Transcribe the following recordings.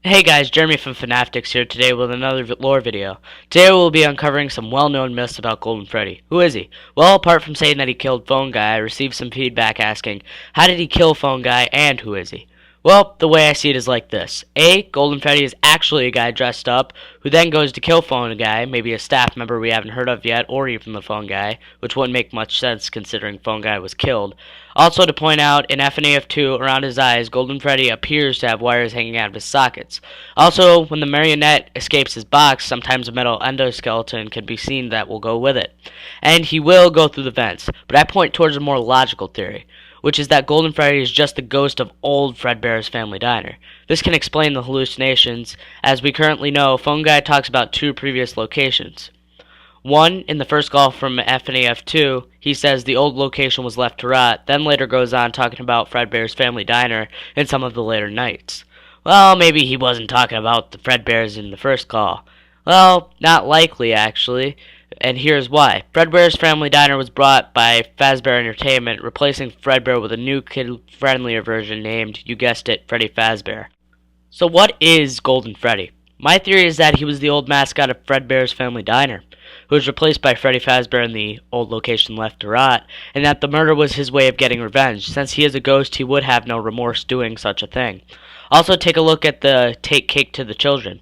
Hey guys, Jeremy from FNAF here today with another lore video. Today we'll be uncovering some well-known myths about Golden Freddy. Who is he? Well, apart from saying that he killed Phone Guy, I received some feedback asking, how did he kill Phone Guy and who is he? Well, the way I see it is like this. A, Golden Freddy is actually a guy dressed up who then goes to kill Phone Guy, maybe a staff member we haven't heard of yet, or even the Phone Guy, which wouldn't make much sense considering Phone Guy was killed. Also to point out, in FNAF 2, around his eyes, Golden Freddy appears to have wires hanging out of his sockets. Also, when the marionette escapes his box, sometimes a metal endoskeleton can be seen that will go with it. And he will go through the vents, but I point towards a more logical theory, which is that Golden Freddy is just the ghost of old Fredbear's family diner. This can explain the hallucinations, as we currently know Phone Guy talks about two previous locations. One, in the first call from FNAF 2, he says the old location was left to rot, then later goes on talking about Fredbear's family diner in some of the later nights. Well, maybe he wasn't talking about the Fredbears in the first call. Well, not likely, actually. And here's why. Fredbear's Family Diner was brought by Fazbear Entertainment, replacing Fredbear with a new kid-friendlier version named, you guessed it, Freddy Fazbear. So what is Golden Freddy? My theory is that he was the old mascot of Fredbear's Family Diner, who was replaced by Freddy Fazbear in the old location left to rot, and that the murder was his way of getting revenge. Since he is a ghost, he would have no remorse doing such a thing. Also, take a look at the Take Cake to the Children.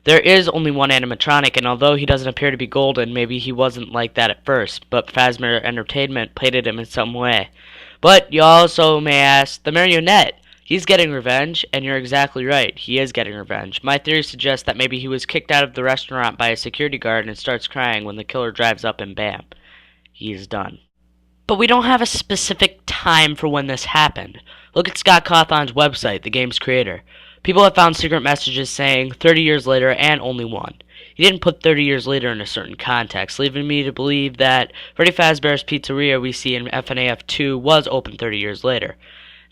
There is only one animatronic, and although he doesn't appear to be golden, maybe he wasn't like that at first, but Fazbear Entertainment plated him in some way. But you also may ask, the marionette, he's getting revenge, and you're exactly right, he is getting revenge. My theory suggests that maybe he was kicked out of the restaurant by a security guard and starts crying when the killer drives up and bam, he's done. But we don't have a specific time for when this happened. Look at Scott Cawthon's website, the game's creator. People have found secret messages saying 30 years later and only one. He didn't put 30 years later in a certain context, leaving me to believe that Freddy Fazbear's Pizzeria we see in FNAF 2 was open 30 years later.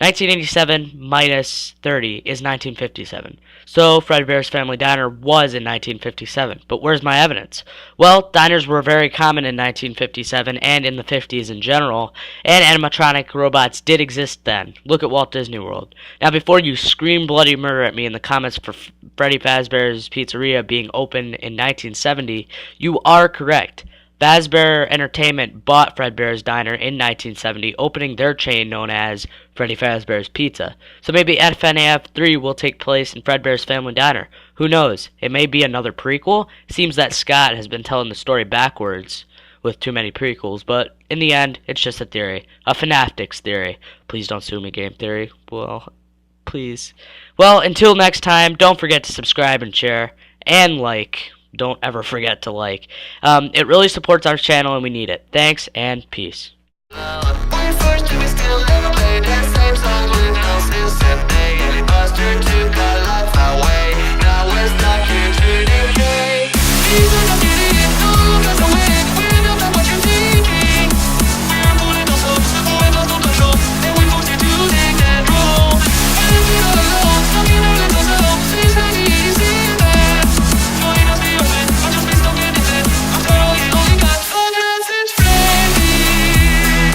1987 minus 30 is 1957. So Fredbear's Family Diner was in 1957. But where's my evidence? Well, diners were very common in 1957 and in the 50s in general, and animatronic robots did exist then. Look at Walt Disney World. Now before you scream bloody murder at me in the comments for Freddy Fazbear's Pizzeria being open in 1970, you are correct. Fazbear Entertainment bought Fredbear's Diner in 1970, opening their chain known as Freddy Fazbear's Pizza. So maybe FNAF 3 will take place in Fredbear's Family Diner. Who knows? It may be another prequel. Seems that Scott has been telling the story backwards with too many prequels, but in the end, it's just a theory. A Fanatics theory. Please don't sue me, Game Theory. Well, please. Well, until next time, don't forget to subscribe and share, and like. Don't ever forget to like. It really supports our channel and we need it. Thanks and peace. When first we still never played that same song with no sense. Any bastard to